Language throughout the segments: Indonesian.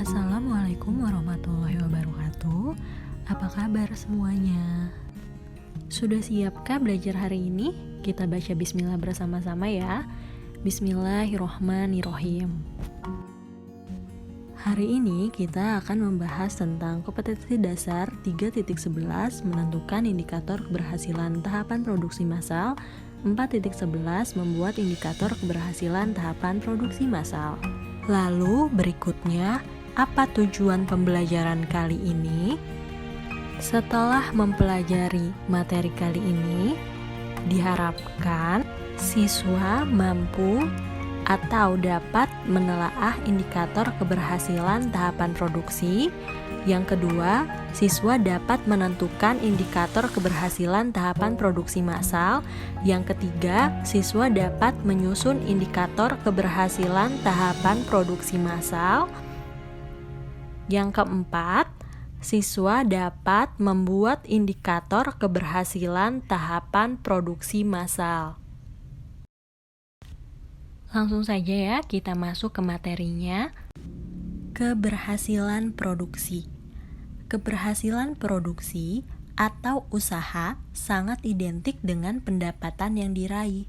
Assalamualaikum warahmatullahi wabarakatuh. Apa kabar semuanya? Sudah siapkah belajar hari ini? Kita baca bismillah bersama-sama ya. Bismillahirrohmanirrohim. Hari ini kita akan membahas tentang kompetensi dasar 3.11 menentukan indikator keberhasilan tahapan produksi massal, 4.11 membuat indikator keberhasilan tahapan produksi massal. Lalu berikutnya, apa tujuan pembelajaran kali ini? Setelah mempelajari materi kali ini, diharapkan siswa mampu atau dapat menelaah indikator keberhasilan tahapan produksi. Yang kedua, siswa dapat menentukan indikator keberhasilan tahapan produksi massal. Yang ketiga, siswa dapat menyusun indikator keberhasilan tahapan produksi massal. Yang keempat, siswa dapat membuat indikator keberhasilan tahapan produksi massal. Langsung saja ya, kita masuk ke materinya. Keberhasilan produksi. Keberhasilan produksi atau usaha sangat identik dengan pendapatan yang diraih.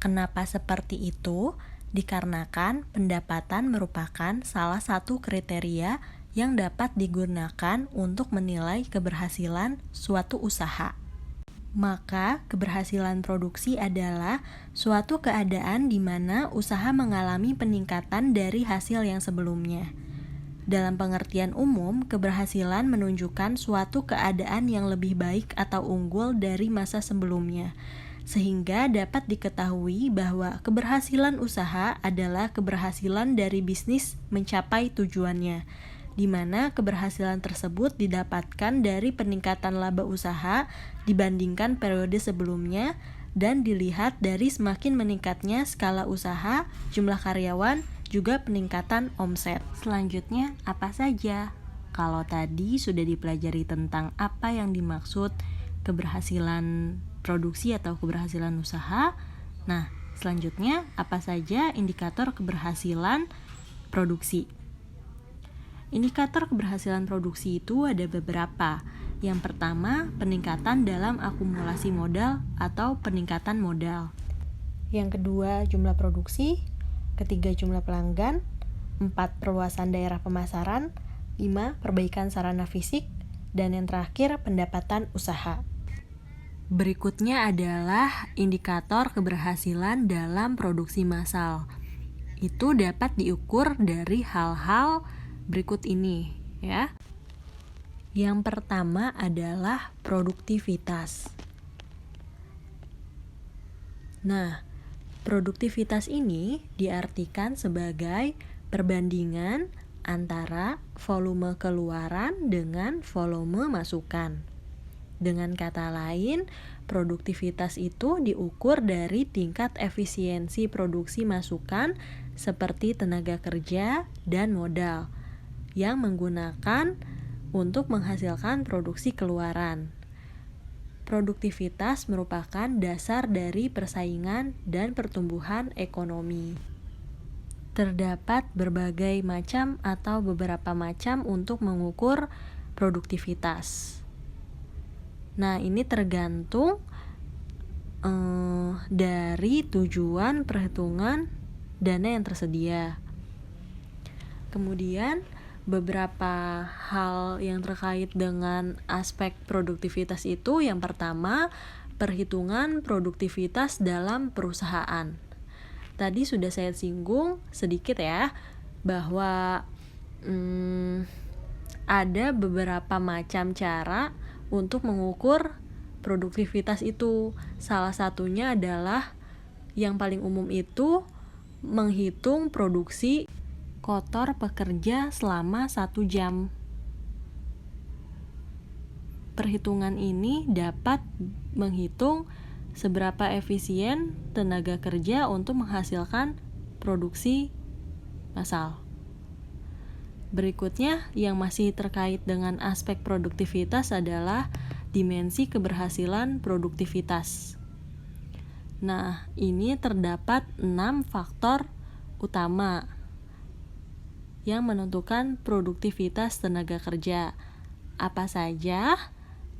Kenapa seperti itu? Dikarenakan pendapatan merupakan salah satu kriteria yang dapat digunakan untuk menilai keberhasilan suatu usaha. Maka, keberhasilan produksi adalah suatu keadaan di mana usaha mengalami peningkatan dari hasil yang sebelumnya. Dalam pengertian umum, keberhasilan menunjukkan suatu keadaan yang lebih baik atau unggul dari masa sebelumnya, sehingga dapat diketahui bahwa keberhasilan usaha adalah keberhasilan dari bisnis mencapai tujuannya, di mana keberhasilan tersebut didapatkan dari peningkatan laba usaha dibandingkan periode sebelumnya dan dilihat dari semakin meningkatnya skala usaha, jumlah karyawan, juga peningkatan omset. Selanjutnya, apa saja? Kalau tadi sudah dipelajari tentang apa yang dimaksud keberhasilan produksi atau keberhasilan usaha, nah, selanjutnya apa saja indikator keberhasilan produksi? Indikator keberhasilan produksi itu ada beberapa. Yang pertama, peningkatan dalam akumulasi modal atau peningkatan modal. Yang kedua, jumlah produksi. Ketiga, jumlah pelanggan. 4, perluasan daerah pemasaran. 5, perbaikan sarana fisik. Dan yang terakhir, pendapatan usaha. Berikutnya adalah indikator keberhasilan dalam produksi massal. Itu dapat diukur dari hal-hal berikut ini, ya. Yang pertama adalah produktivitas. Nah, produktivitas ini diartikan sebagai perbandingan antara volume keluaran dengan volume masukan. Dengan kata lain, produktivitas itu diukur dari tingkat efisiensi produksi masukan seperti tenaga kerja dan modal yang menggunakan untuk menghasilkan produksi keluaran. Produktivitas merupakan dasar dari persaingan dan pertumbuhan ekonomi. Terdapat berbagai macam atau beberapa macam untuk mengukur produktivitas. Nah, ini tergantung dari tujuan perhitungan dana yang tersedia. Kemudian, beberapa hal yang terkait dengan aspek produktivitas itu, yang pertama, perhitungan produktivitas dalam perusahaan. Tadi sudah saya singgung sedikit ya, bahwa ada beberapa macam cara untuk mengukur produktivitas itu. Salah satunya adalah yang paling umum itu menghitung produksi kotor pekerja selama 1 jam. Perhitungan ini dapat menghitung seberapa efisien tenaga kerja untuk menghasilkan produksi massal. Berikutnya, yang masih terkait dengan aspek produktivitas adalah dimensi keberhasilan produktivitas. Nah, ini terdapat 6 faktor utama. yang menentukan produktivitas tenaga kerja. Apa saja?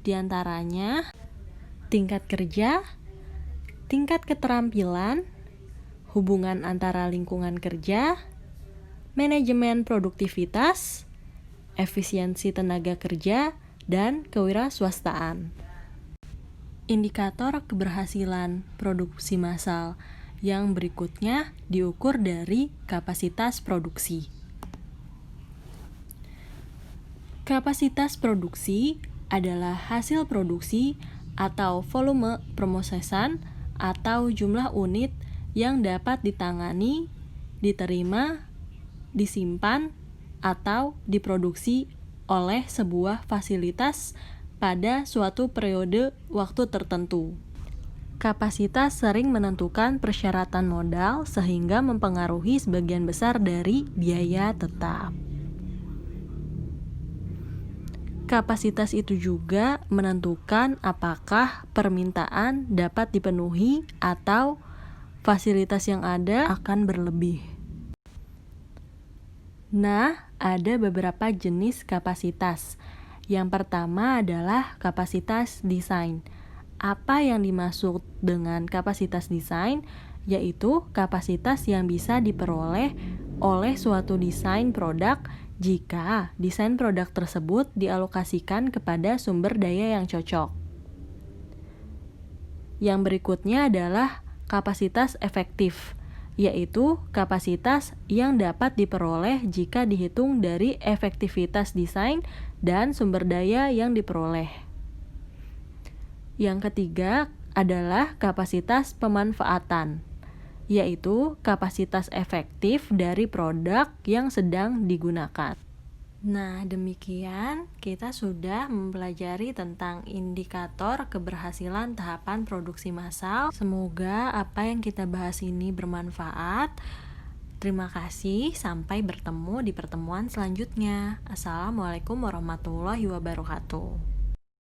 Di antaranya tingkat kerja, tingkat keterampilan, hubungan antara lingkungan kerja, manajemen produktivitas, efisiensi tenaga kerja, dan kewirausahaan. Indikator keberhasilan produksi massal yang berikutnya diukur dari kapasitas produksi. Kapasitas produksi adalah hasil produksi atau volume permosesan atau jumlah unit yang dapat ditangani, diterima, disimpan, atau diproduksi oleh sebuah fasilitas pada suatu periode waktu tertentu. Kapasitas sering menentukan persyaratan modal sehingga mempengaruhi sebagian besar dari biaya tetap. Kapasitas itu juga menentukan apakah permintaan dapat dipenuhi atau fasilitas yang ada akan berlebih. Nah, ada beberapa jenis kapasitas. Yang pertama adalah kapasitas desain. Apa yang dimaksud dengan kapasitas desain? Yaitu kapasitas yang bisa diperoleh oleh suatu desain produk jika desain produk tersebut dialokasikan kepada sumber daya yang cocok. Yang berikutnya adalah kapasitas efektif, yaitu kapasitas yang dapat diperoleh jika dihitung dari efektivitas desain dan sumber daya yang diperoleh. Yang ketiga adalah kapasitas pemanfaatan, yaitu kapasitas efektif dari produk yang sedang digunakan. Nah, demikian kita sudah mempelajari tentang indikator keberhasilan tahapan produksi massal. Semoga apa yang kita bahas ini bermanfaat. Terima kasih, sampai bertemu di pertemuan selanjutnya. Assalamualaikum warahmatullahi wabarakatuh.